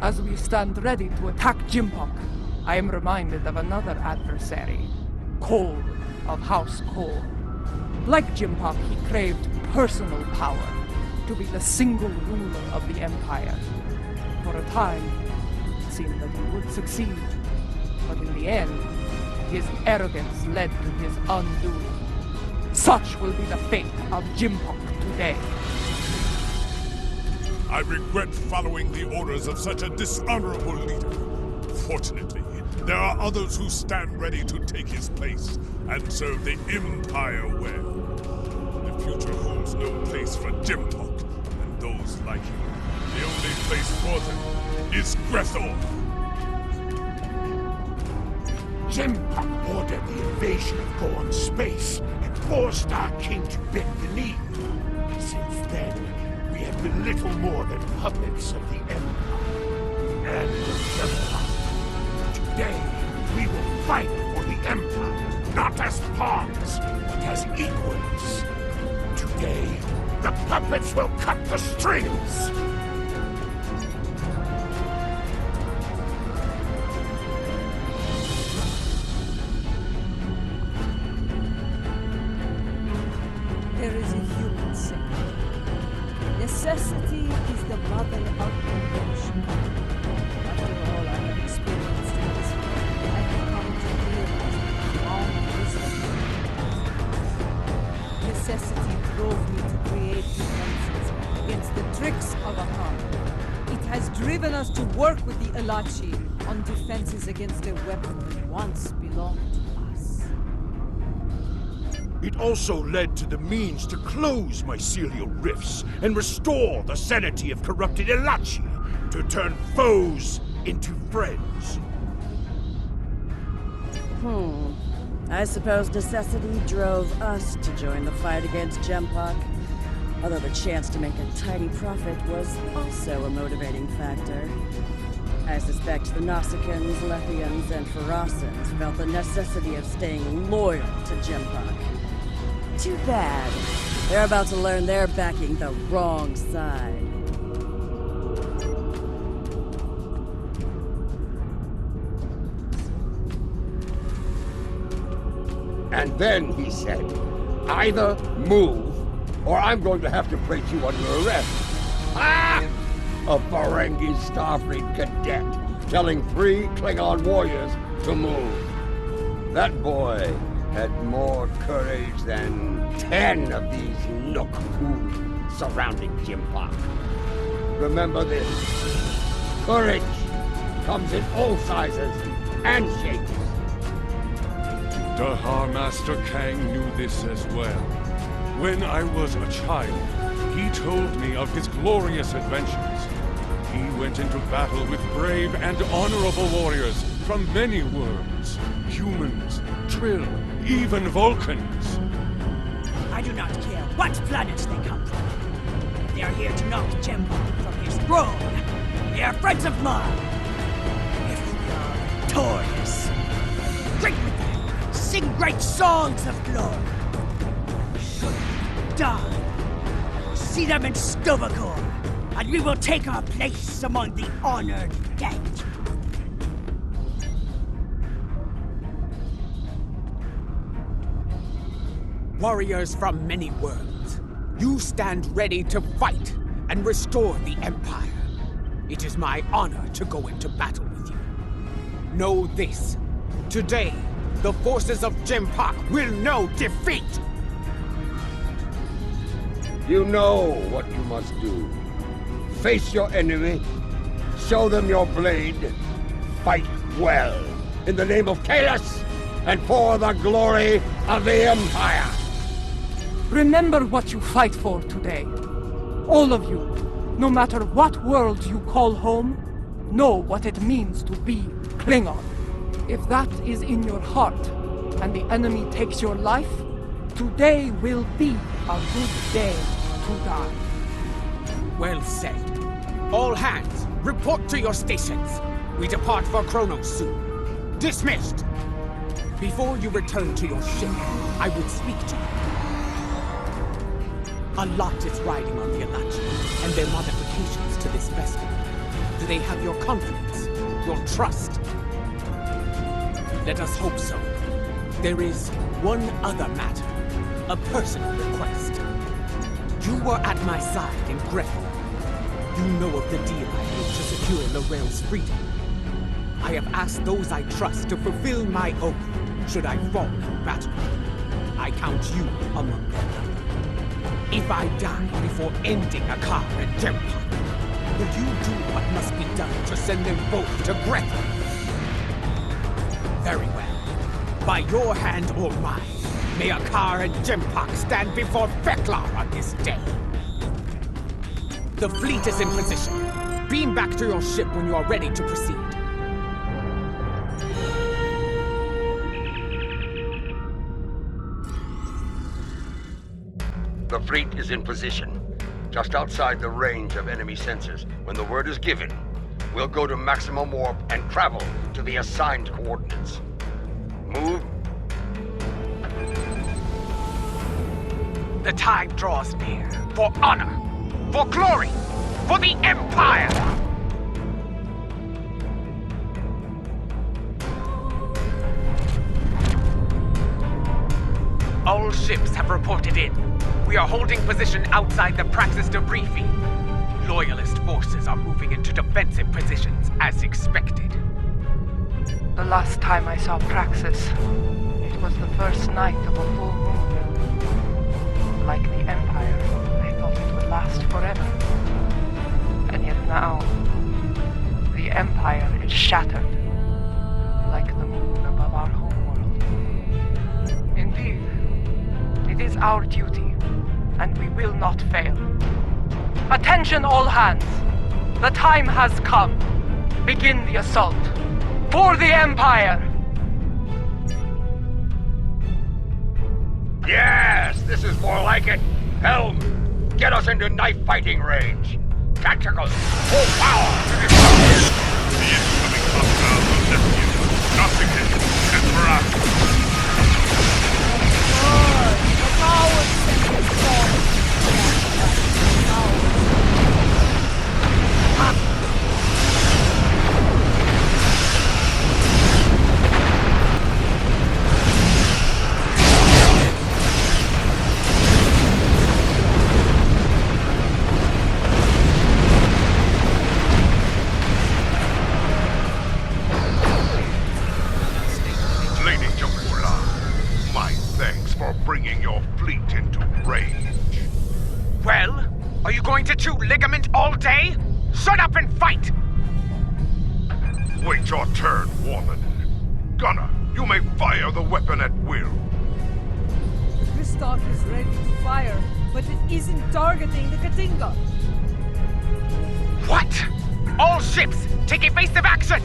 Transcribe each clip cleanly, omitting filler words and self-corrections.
As we stand ready to attack J, I am reminded of another adversary, Cole of House Cole. Like J, he craved personal power, to be the single ruler of the Empire. For a time, it seemed that he would succeed, but in the end, his arrogance led to his undoing. Such will be the fate of J today. I regret following the orders of such a dishonorable leader. Fortunately, there are others who stand ready to take his place and serve the Empire well. The future holds no place for J and those like him. The only place for them is Grethor. J ordered the invasion of Gorn space and forced our king to bend the knee. Since then, we have been little more than puppets of the Empire and the Empire. Today, we will fight for the Empire, not as pawns, but as equals. Today, the puppets will cut the strings. There is a human saying. Necessity is the mother of invention. After all I have experienced in this world, I have come to realize the long wisdom. Necessity drove me to create defenses against the tricks of a Han. It has driven us to work with the Elachi on defenses against a weapon that once belonged to us. It also led to the means to close mycelial rifts and restore the sanity of corrupted Elachi, to turn foes into friends. I suppose necessity drove us to join the fight against J, although the chance to make a tidy profit was also a motivating factor. I suspect the Nausicaans, Lethians, and Pharasans felt the necessity of staying loyal to J. Too bad. They're about to learn they're backing the wrong side. And then he said, either move, or I'm going to have to place you under arrest. Ah! A Ferengi Starfleet cadet telling 3 Klingon warriors to move. That boy had more courage than 10 of these Nook surrounding J. Remember this. Courage comes in all sizes and shapes. Dahar Master Kang knew this as well. When I was a child, he told me of his glorious adventures. He went into battle with brave and honorable warriors from many worlds. Humans, Trill, even Vulcans. I do not care what planets they come from. They are here to knock J from his throne. They are friends of mine. If we are victorious, drink with them, sing great songs of glory. Should we die, see them in Stovacor, and we will take our place among the honored dead. Warriors from many worlds, you stand ready to fight and restore the Empire. It is my honor to go into battle with you. Know this. Today, the forces of J will know defeat! You know what you must do. Face your enemy, show them your blade, fight well, in the name of Kahless, and for the glory of the Empire! Remember what you fight for today. All of you, no matter what world you call home, know what it means to be Klingon. If that is in your heart, and the enemy takes your life, today will be a good day to die. Well said. All hands, report to your stations. We depart for Kronos soon. Dismissed! Before you return to your ship, I would speak to you. A lot is riding on the Elachi, and their modifications to this vessel. Do they have your confidence? Your trust? Let us hope so. There is one other matter. A personal request. You were at my side in Grethel. You know of the deal I made to secure Lorel's freedom. I have asked those I trust to fulfill my oath should I fall in battle. I count you among them. If I die before ending a car at Jempok, will you do what must be done to send them both to Grethel? Very well. By your hand or mine, may Akar and Jempok stand before Feklar on this day. The fleet is in position. Beam back to your ship when you are ready to proceed. The fleet is in position, just outside the range of enemy sensors. When the word is given, we'll go to maximum warp and travel to the assigned coordinates. Move. The time draws near. For honor, for glory, for the Empire! All ships have reported in. We are holding position outside the Praxis debris field. Loyalist forces are moving into defensive positions as expected. The last time I saw Praxis, it was the first night of a full moon. Like the Empire, I thought it would last forever. And yet now, the Empire is shattered, like the moon above our homeworld. Indeed, it is our duty, and we will not fail. Attention all hands! The time has come. Begin the assault. For the Empire! Yes, this is more like it. Helm, get us into knife fighting range. Tactical, full power to disrupt. The incoming hostile will left you. Nothing is and for us. Bringing your fleet into range. Well, are you going to chew ligament all day? Shut up and fight! Wait your turn, Warman. Gunner, you may fire the weapon at will. The Christoff is ready to fire, but it isn't targeting the Katinga. What? All ships, take evasive action!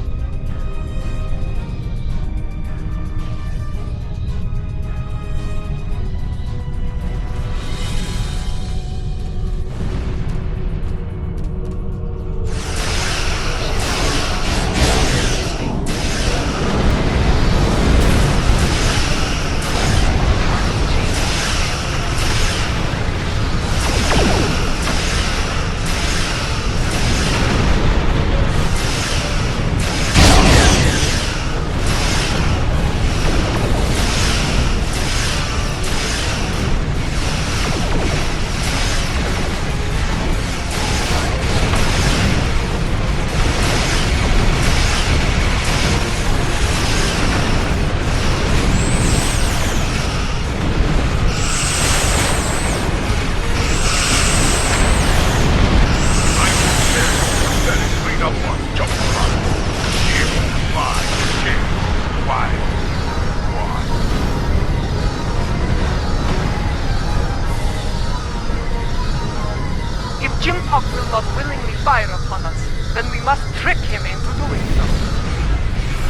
Jempok will not willingly fire upon us, then we must trick him into doing so.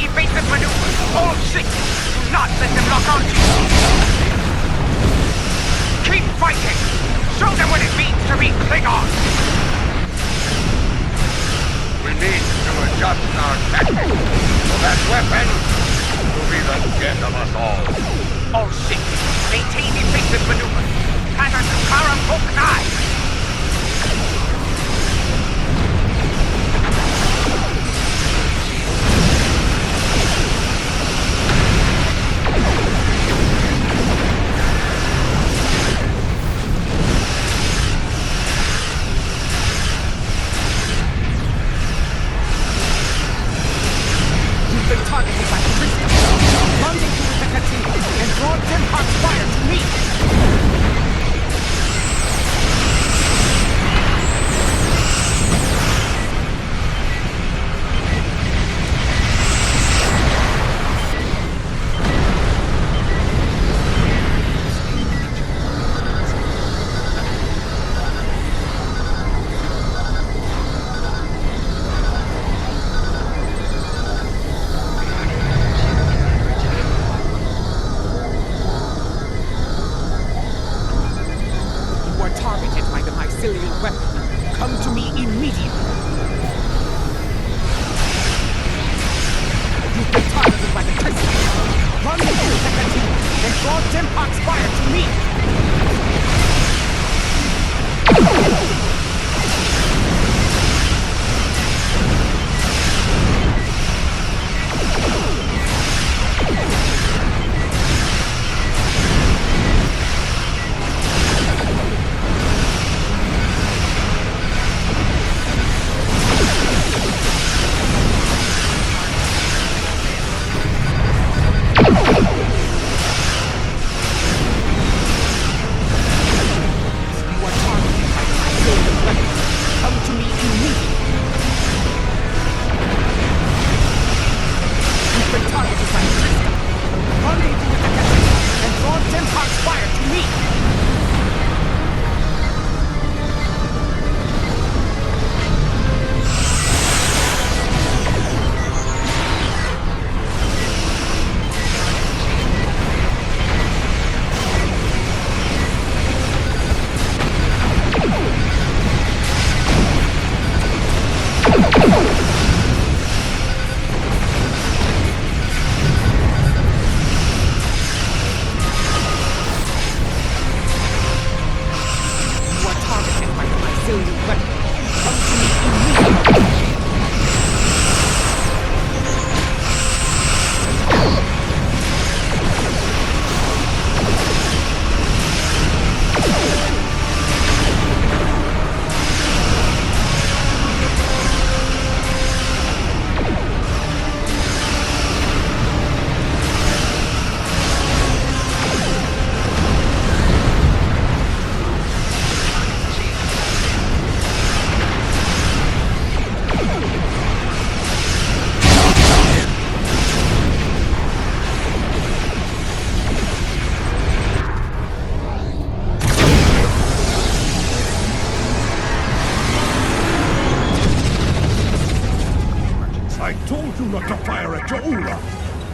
Evasive maneuvers, all ships! Do not let them lock onto you! Keep fighting! Show them what it means to be Klingon! We need to adjust our tactics, so that weapon will be the death of us all. All ships, maintain evasive maneuvers. Pattern to mpok. Massilian weapon. Come to me immediately. You've been targeted by the crystal. Run the canteen and draw Mpok's fire to me.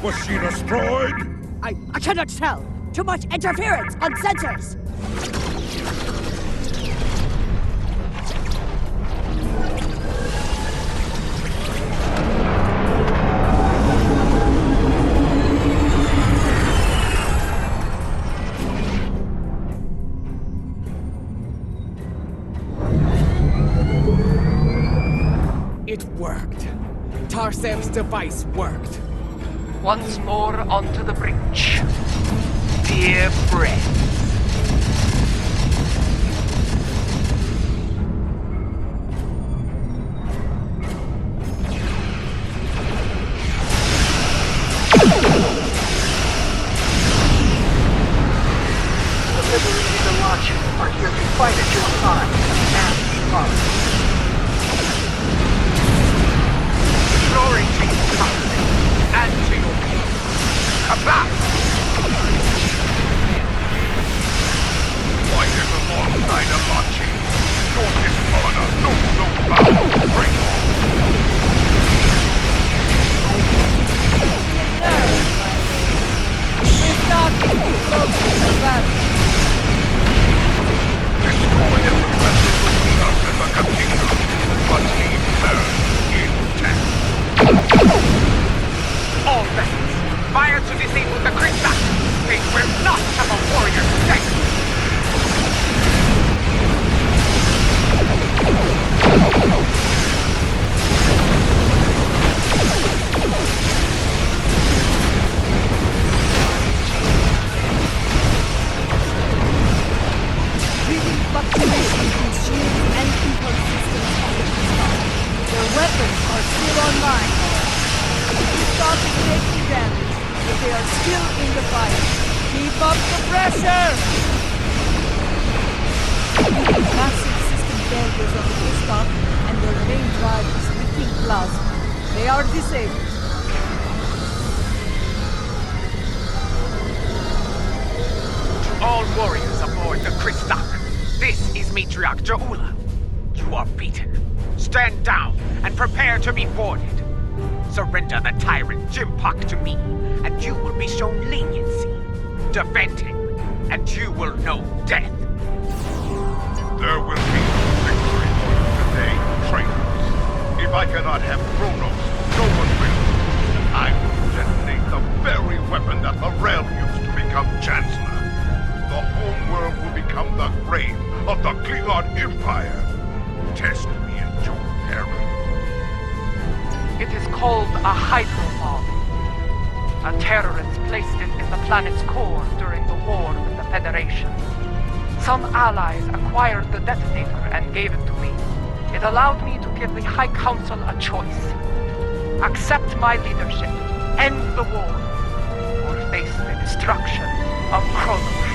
Was she destroyed? I cannot tell. Too much interference on sensors. It worked. Tarsev's device worked. Once more onto the bridge. Dear friend. The liberated Alachi are here to fight at your side and us. Glory to you, Captain, and to your people. Kabam! Fight it alongside Alachi. Your dishonor knows no bounds. Bring on! We're not close to the battle. Destroy every vessel between us and the cathedral, but leave her intact. All vessels, fire to disable the Kriegern! They will not have a warrior's death! Breathing fluctuations in shields and impulse systems on the Kriegern. Their weapons are still online. Stop taking damage, but they are still in the fight. Keep up the pressure! Massive system failures of the Kriegern and their main drive is leaking plasma. They are disabled. To all warriors aboard the Kriegern, this is Matriarch Ja'ula. You are beaten. Stand down and prepare to be boarded. Surrender the tyrant Mpok to me, and you will be shown leniency. Defend him, and you will know death. There will be cannot have Kronos. No one will. And I will detonate the very weapon that L'Rell used to become Chancellor. The home world will become the grave of the Klingon Empire. Test me at your peril. It is called a hydrobomb. A terrorist placed it in the planet's core during the war with the Federation. Some allies acquired the detonator and gave it to me. It allowed me to give the High Council a choice. Accept my leadership, end the war, or face the destruction of Kronos.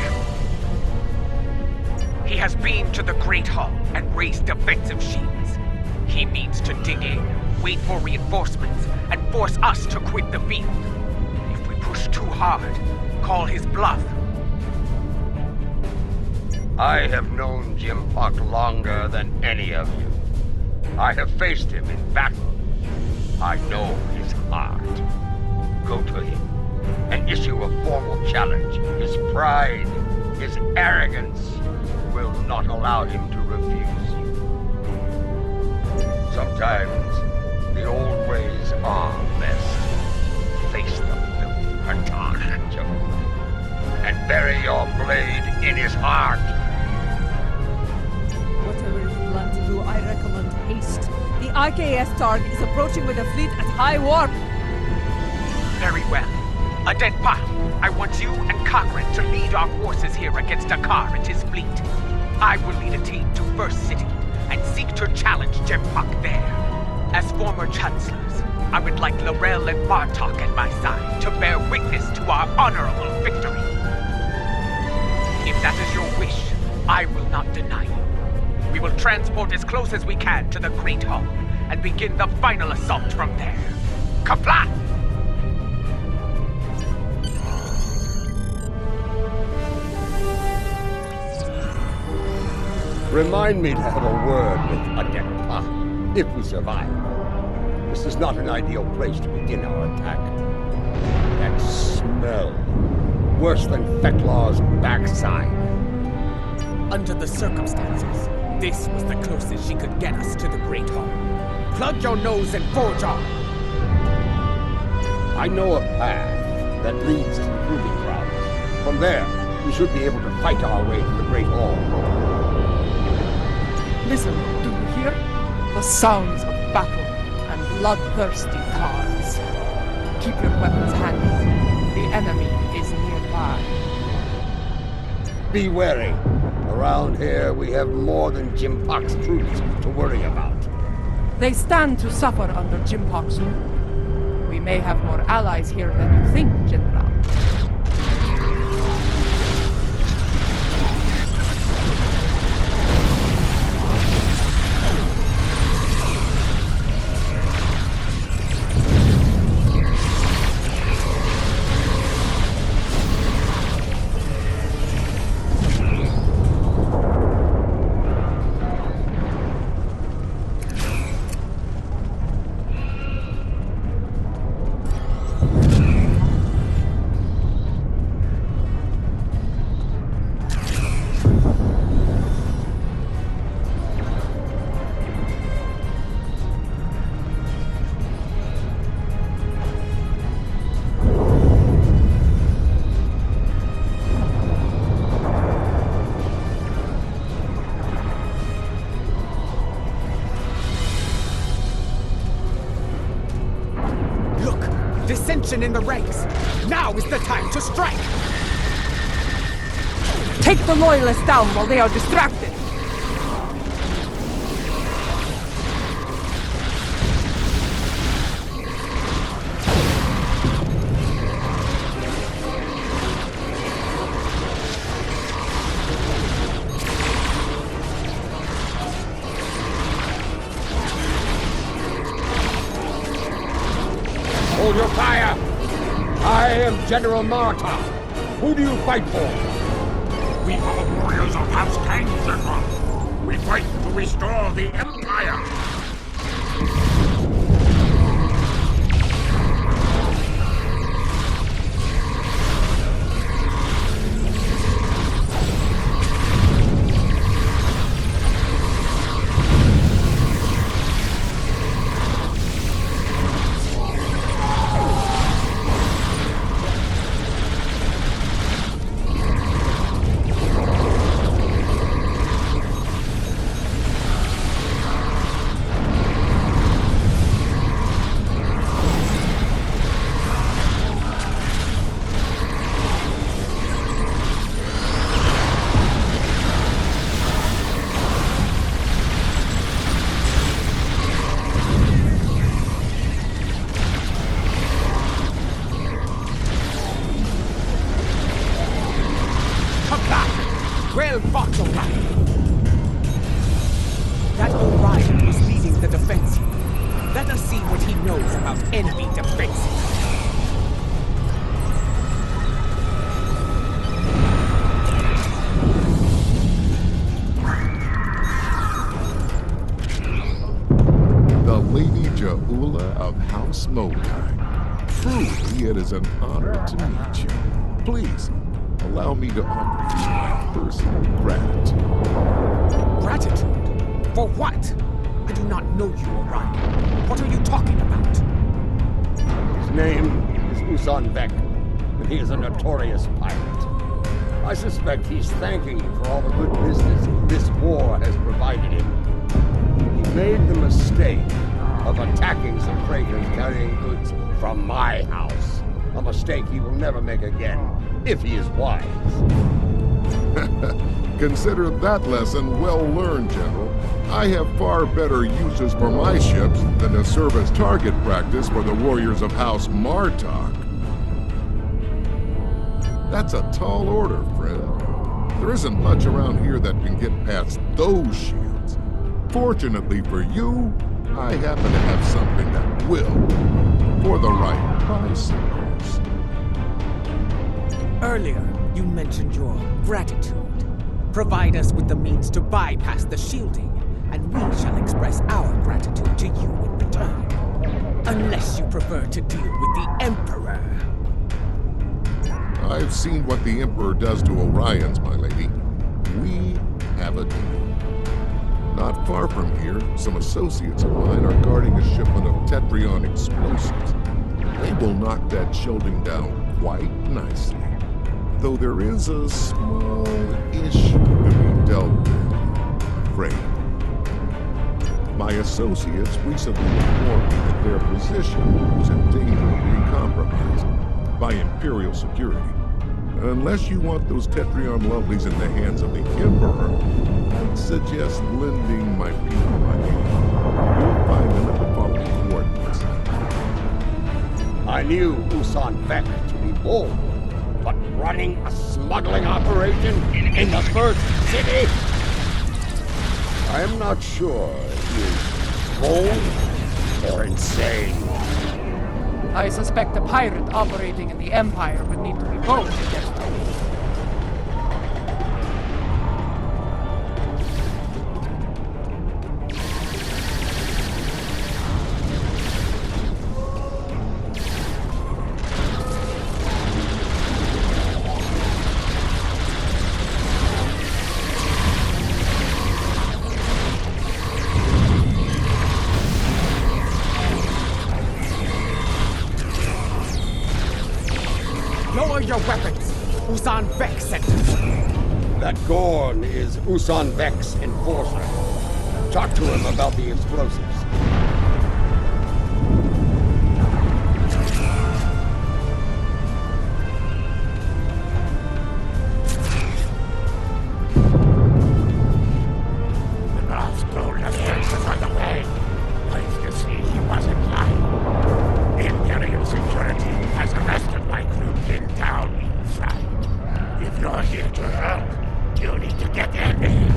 He has been to the Great Hall and raised defensive shields. He means to dig in, wait for reinforcements, and force us to quit the field. If we push too hard, call his bluff. I have known Mpok longer than any of you. I have faced him in battle. I know his heart. Go to him and issue a formal challenge. His pride, his arrogance will not allow him to refuse you. Sometimes the old ways are best. Face the filthy Hartan and bury your blade in his heart. Whatever you plan to do, I recommend haste. The IKS target is approaching with a fleet at high warp. Very well. Adenpa, I want you and Cochrane to lead our forces here against Akar and his fleet. I will lead a team to First City and seek to challenge Mpok there. As former chancellors, I would like L'Rell and Bartok at my side to bear witness to our honorable victory. If that is your wish, I will not deny you. We will transport as close as we can to the Great Hall and begin the final assault from there. Kapla! Remind me to have a word with Adenpa, if we survive. This is not an ideal place to begin our attack. That smell, worse than Fetlaw's backside. Under the circumstances, this was the closest she could get us to the Great Hall. Plug your nose and forge on. I know a path that leads to the proving ground. From there, we should be able to fight our way to the Great Hall. Listen, do you hear? The sounds of battle and bloodthirsty cards. Keep your weapons handy. The enemy is nearby. Be wary. Around here, we have more than Mpok's troops to worry about. They stand to suffer under Mpok's rule. We may have more allies here than you think, General. Dissension in the ranks. Now is the time to strike. Take the loyalists down while they are distracted. Hold your fire! I am General Marta. Who do you fight for? We are warriors of House Kang, General. We fight to restore the Empire. is the defense unit. Let us see what he knows about enemy defenses. The Lady Jaula of House Mokai. Truly, it is an honor to meet you. Please, allow me to offer you my personal gratitude. Gratitude? For what? I do not know you, Orion. What are you talking about? His name is Usan Vek, and he is a notorious pirate. I suspect he's thanking you for all the good business this war has provided him. He made the mistake of attacking some freighters carrying goods from my house. A mistake he will never make again, if he is wise. Consider that lesson well learned, General. I have far better uses for my ships than to serve as target practice for the warriors of House Martok. That's a tall order, friend. There isn't much around here that can get past those shields. Fortunately for you, I happen to have something that will. For the right price, of course. Earlier, you mentioned your gratitude. Provide us with the means to bypass the shielding, and we shall express our gratitude to you in return. Unless you prefer to deal with the Emperor. I've seen what the Emperor does to Orions, my lady. We have a deal. Not far from here, some associates of mine are guarding a shipment of Tetrion explosives. They will knock that shielding down quite nicely. Though there is a small issue to be dealt with, afraid. My associates recently informed me that their position was in danger of being compromised by Imperial security. Unless you want those Tetrion lovelies in the hands of the Emperor, I'd suggest lending my people my aid. You'll find them at the following coordinates. I knew Usan Vek to be bold, but running a smuggling operation in the first city? I am not sure if he is bold or insane. I suspect a pirate operating in the Empire would need to be both to get through. Lower your weapons! Usan Vek sent us! That Gorn is Usan Vek's enforcer. Talk to him about the explosives. The last gold defense is on the way. Pleased to see he wasn't lying. Imperial security has arrested my crew pinned down inside. If you're here to help, you need to get in here.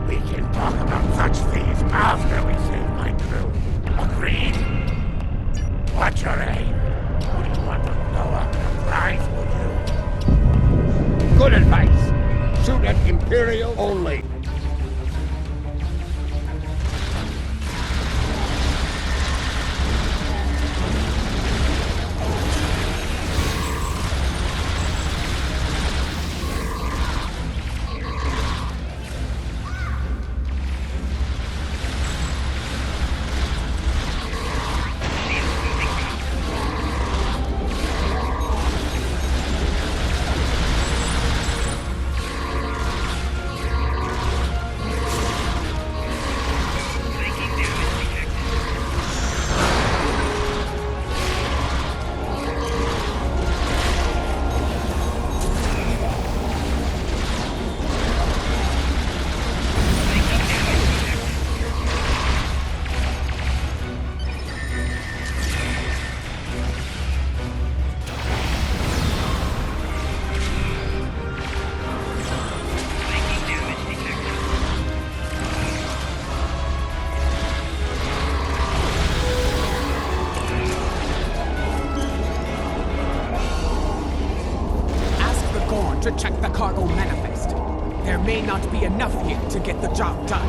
We can talk about such things after we save my crew. Agreed? What's your aim? Would you want to blow up the prize, would you? Good advice. Shoot at Imperial only. to check the cargo manifest. There may not be enough here to get the job done.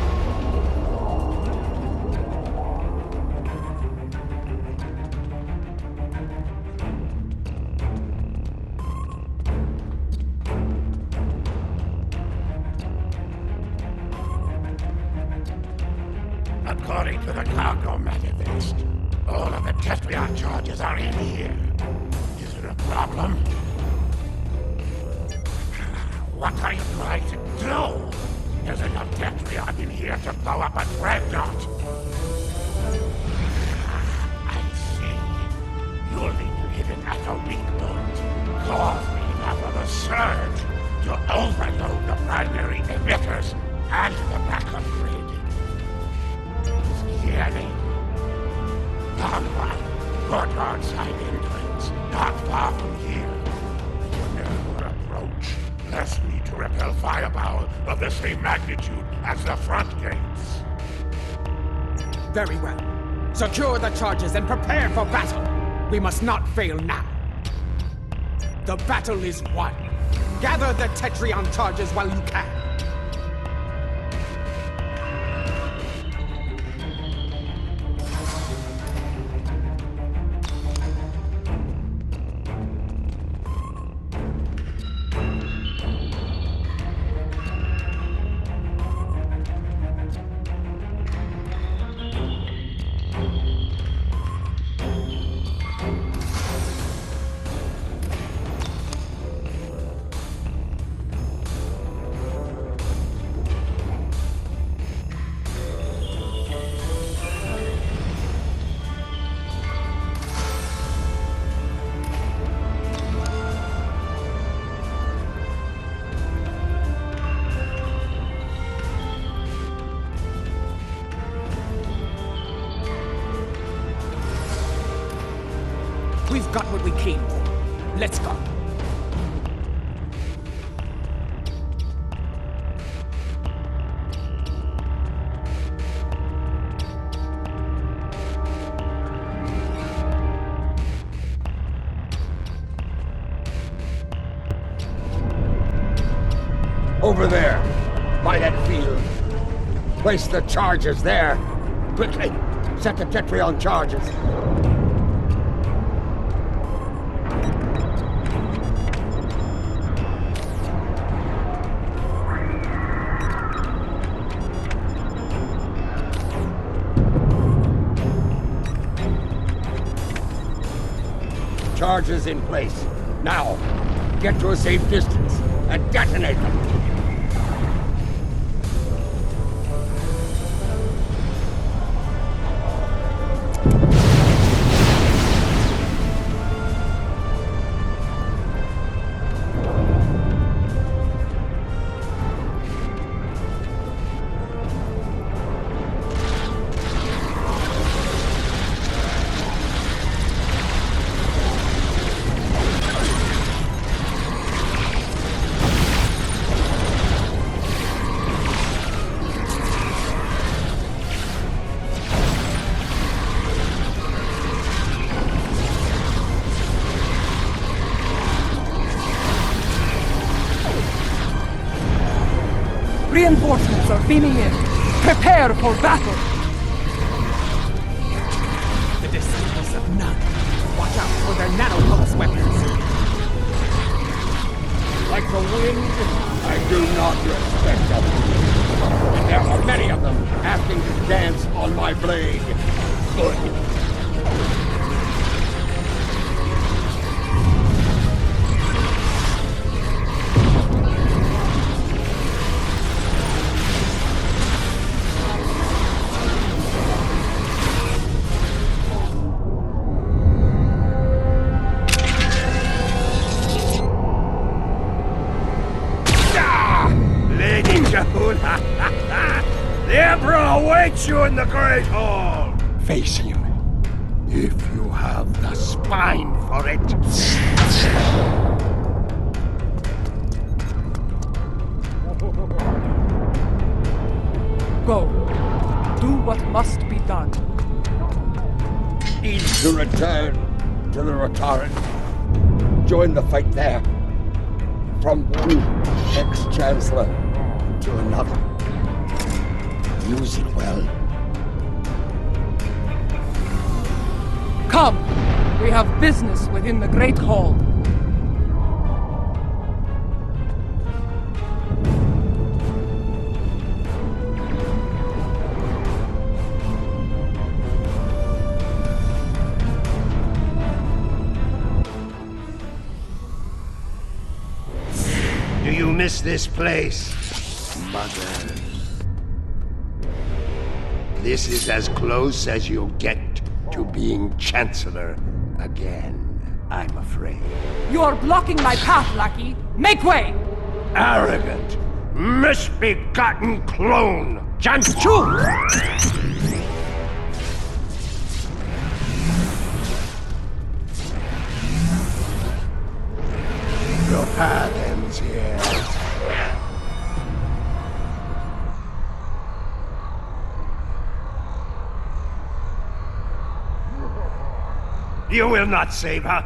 According to the cargo manifest, all of the Tetrion charges are in here. Is it a problem? What are you trying to do? There's enough Tetrion in here to blow up a dreadnought. I see. You'll be hidden at a weak point, causing enough of a surge to overload the primary emitters and the backup grid. Scanning. Onward. Courtyard side entrance, not far from here. Whenever approach, less need to repel firepower of the same magnitude as the front gates. Very well. Secure the charges and prepare for battle. We must not fail now. The battle is won. Gather the Tetrion charges while you can. We've got what we came for. Let's go. Over there, by that field. Place the charges there. Quickly, set the Tetrion charges. Charges in place. Now, get to a safe distance and detonate them. Reinforcements are beaming in. Prepare for battle. The descendants of none. Watch out for their nano-pulse weapons. Like the wind, I do not respect them. And there are many of them asking to dance on my blade. Good. The Emperor awaits you in the Great Hall! Face him, if you have the spine for it. Go. Do what must be done. Need to return to the Rotaran. Join the fight there. from one ex-chancellor to another. Use it well. Come! We have business within the Great Hall. Do you miss this place, Mother? This is as close as you'll get to being Chancellor again, I'm afraid. You are blocking my path, lackey! Make way! Arrogant, misbegotten clone! Janchu! Your path ends here. You will not save her.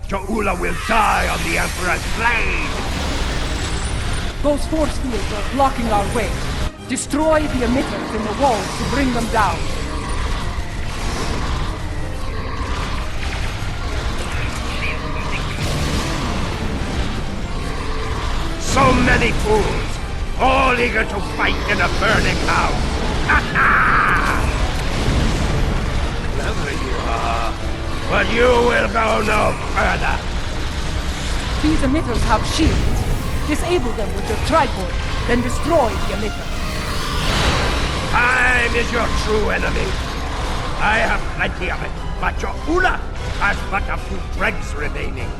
Jo'ula will die on the Emperor's blade! Those force fields are blocking our way. Destroy the emitters in the walls to bring them down. So many fools, all eager to fight in a burning house. Ha ha! Clever you are, but you will go no further. These emitters have shields. Disable them with your tripod, then destroy the emitter. Time is your true enemy. I have plenty of it, but Jo'ula has but a few dregs remaining.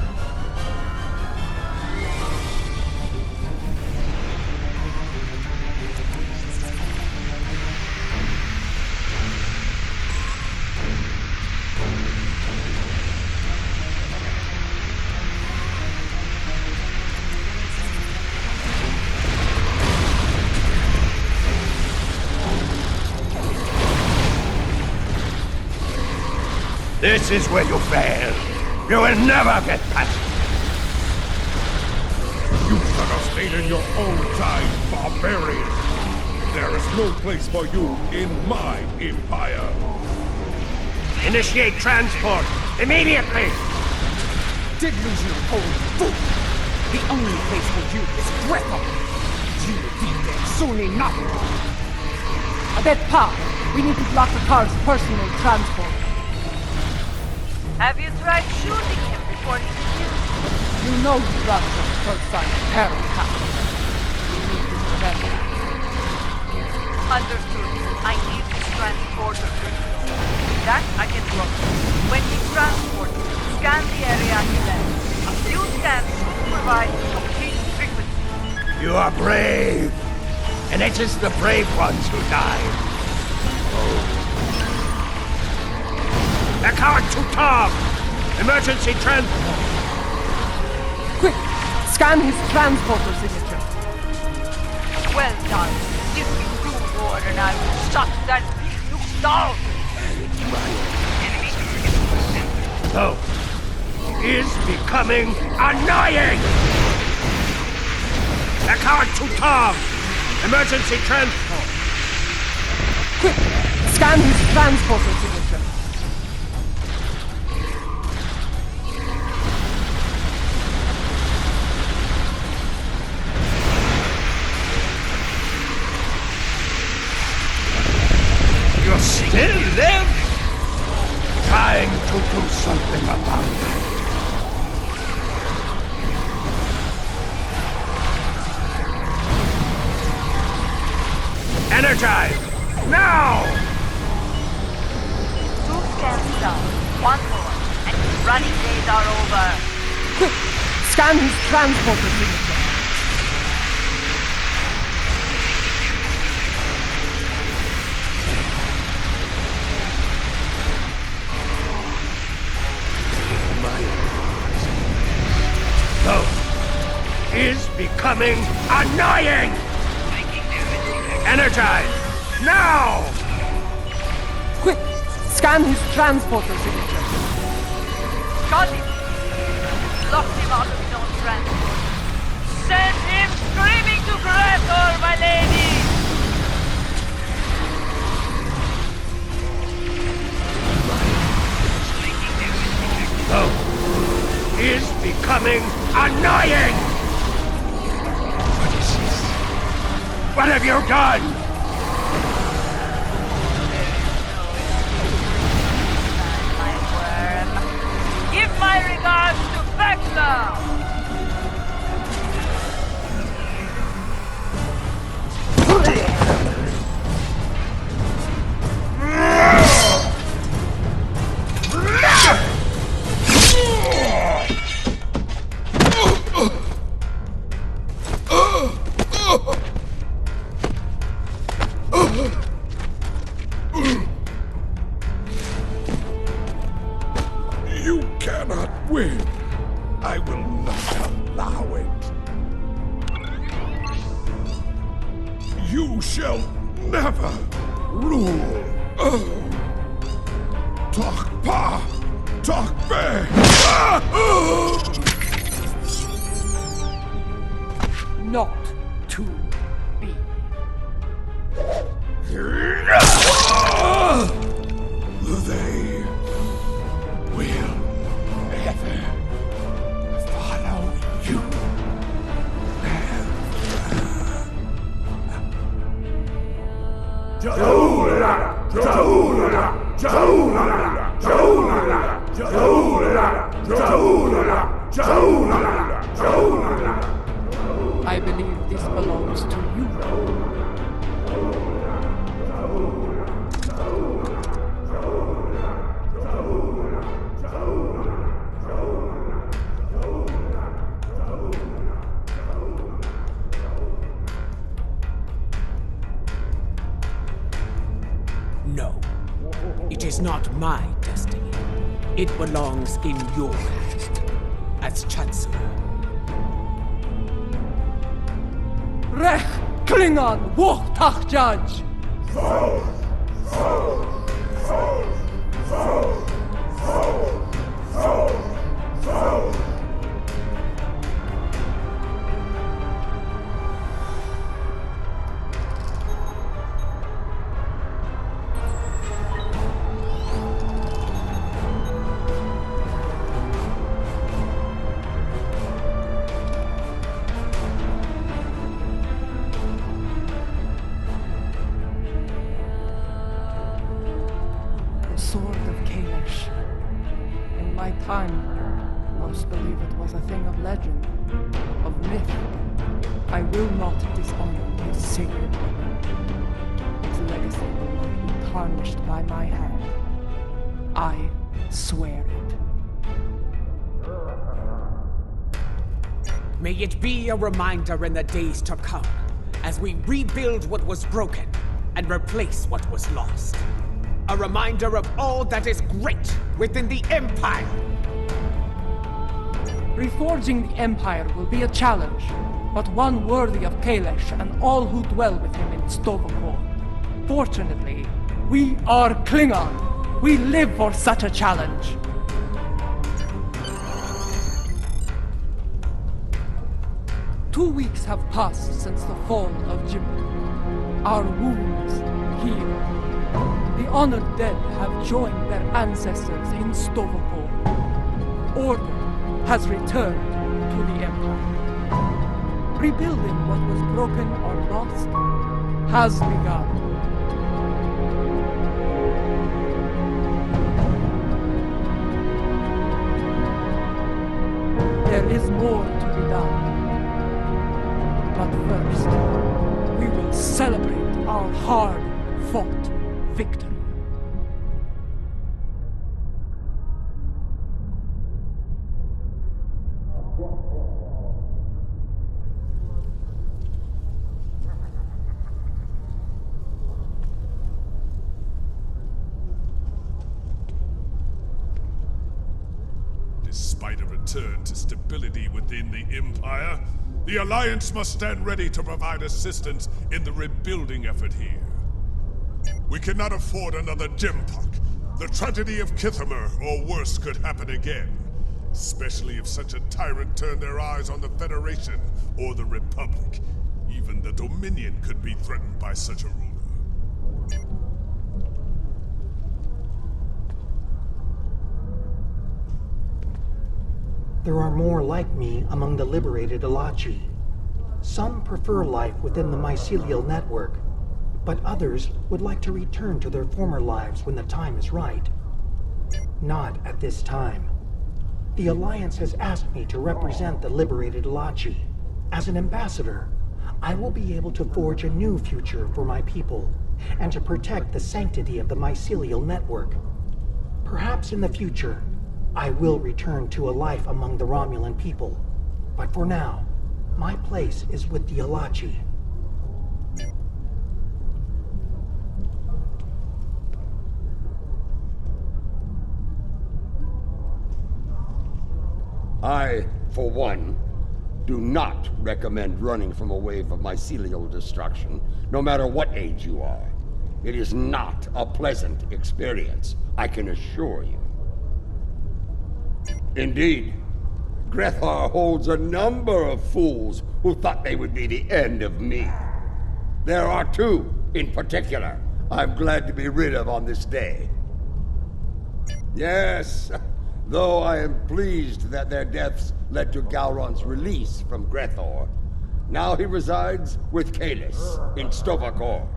This is where you fail. You will never get past it. You should have stayed in your own time, barbarian. There is no place for you in my empire. Initiate transport immediately. Delusional old fool! The only place for you is Greco! You will be there soon enough! Paar, we need to block the car's personal transport. Have you tried shooting him before he kills you? You know he runs on the first sign of terror attack. We need to prevent that. Understood. I need this transporter. With that, I can block him. When he transports, scan the area he left. A few scans should provide complete frequency. You are brave. And it is the brave ones who die. Account to Tom! Emergency transport! Quick! Scan his transporter signature. Well done. Give me due order and I will shut that big nuke down. No. Is becoming annoying! Account to Tom! Emergency transport! Quick! Scan his transporter signature. You still live? Trying to do something about that. Energize! Now! 2 scans down. 1 more. And his running days are over. Quick! Scan his transporter signature. No. Is becoming annoying! Energize! Now! Quick! Scan his transporter signature. Got him! Locked him out of his own transport. my lady! Is becoming annoying! What have you done? My worm. Give my regards to Vexla! You cannot win. I will not allow it. You shall never rule. Talk paar, talk be. Not to be. They will never follow you. I believe this belongs to you. No. It is not my destiny. It belongs in your hands. As Chancellor. Rech Klingon Wochtach Judge! Sword of Kalish. In my time, most believe it was a thing of legend, of myth. I will not dishonor his sacred weapon. Its legacy will not be tarnished by my hand. I swear it. May it be a reminder in the days to come, as we rebuild what was broken and replace what was lost. A reminder of all that is great within the Empire. Reforging the Empire will be a challenge, but one worthy of Kalish and all who dwell with him in Stovokor. Fortunately, we are Klingon. We live for such a challenge. Two weeks have passed since the fall of Jim. Our wounds heal. The honored dead have joined their ancestors in Stovokor. Order has returned to the Empire. Rebuilding what was broken or lost has begun. There is more to be done. But first, we will celebrate our hard-fought victory. Despite a return to stability within the Empire, the Alliance must stand ready to provide assistance in the rebuilding effort here. We cannot afford another Mpok. The tragedy of Kithamer or worse could happen again. Especially if such a tyrant turned their eyes on the Federation or the Republic. even the Dominion could be threatened by such a ruler. There are more like me among the liberated Alachi. Some prefer life within the mycelial network, but others would like to return to their former lives when the time is right. Not at this time. The Alliance has asked me to represent the liberated Alachi. As an ambassador, I will be able to forge a new future for my people, and to protect the sanctity of the mycelial network. Perhaps in the future, I will return to a life among the Romulan people. But for now, my place is with the Alachi. I, for one, do not recommend running from a wave of mycelial destruction, no matter what age you are. It is not a pleasant experience, I can assure you. Indeed, Grethar holds a number of fools who thought they would be the end of me. There are two, in particular, I'm glad to be rid of on this day. Yes, though I am pleased that their deaths led to Gowron's release from Grethor. Now he resides with Kalis in Stovakor,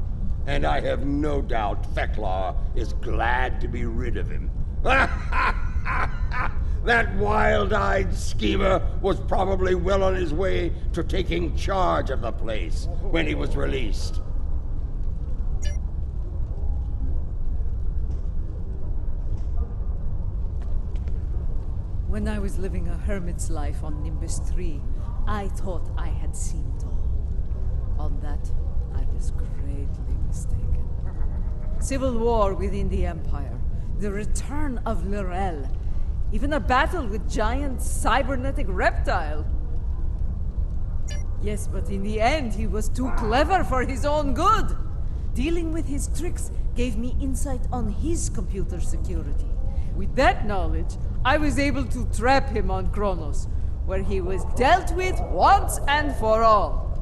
and I have no doubt Theklar is glad to be rid of him. That wild-eyed schemer was probably well on his way to taking charge of the place when he was released. When I was living a hermit's life on Nimbus 3, I thought I had seen it all. On that, I was greatly mistaken. Civil war within the Empire, the return of Lorel, even a battle with giant cybernetic reptile. Yes, but in the end, he was too clever for his own good. Dealing with his tricks gave me insight on his computer security. With that knowledge, I was able to trap him on Kronos, where he was dealt with once and for all.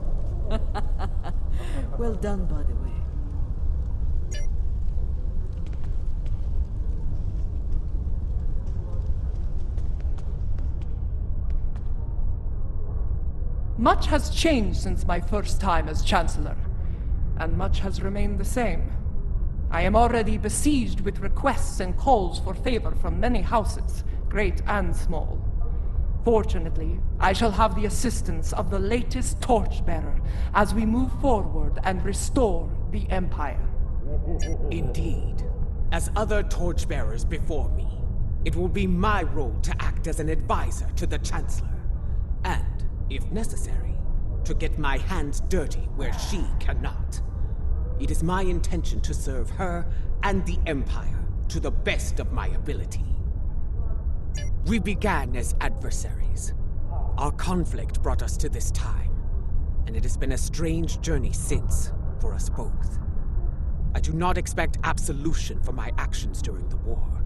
Well done, by the way. Much has changed since my first time as Chancellor, and much has remained the same. I am already besieged with requests and calls for favor from many houses, great and small. Fortunately, I shall have the assistance of the latest torchbearer as we move forward and restore the Empire. Indeed. As other torchbearers before me, it will be my role to act as an advisor to the Chancellor. And, if necessary, to get my hands dirty where she cannot. It is my intention to serve her and the Empire to the best of my ability. We began as adversaries. Our conflict brought us to this time, and it has been a strange journey since, for us both. I do not expect absolution for my actions during the war.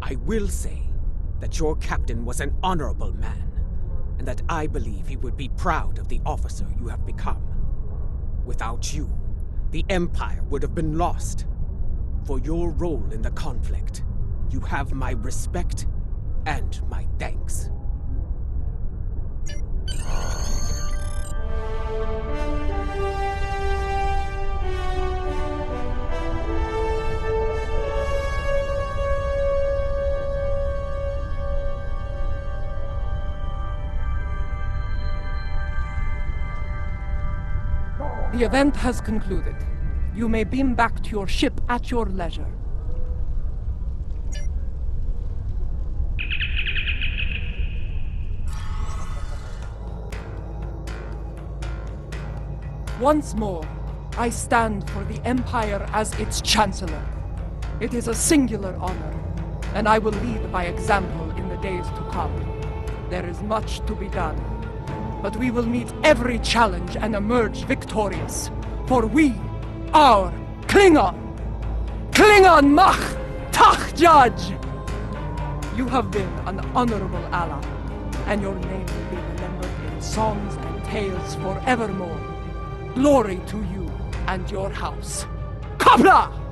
I will say that your captain was an honorable man, and that I believe he would be proud of the officer you have become. Without you, the Empire would have been lost. For your role in the conflict, you have my respect and my thanks. The event has concluded. You may beam back to your ship at your leisure. Once more, I stand for the Empire as its Chancellor. It is a singular honor, and I will lead by example in the days to come. There is much to be done, but we will meet every challenge and emerge victorious. For we are Klingon! Klingon mach tach judge! You have been an honorable ally, and your name will be remembered in songs and tales forevermore. Glory to you and your house. Kapla!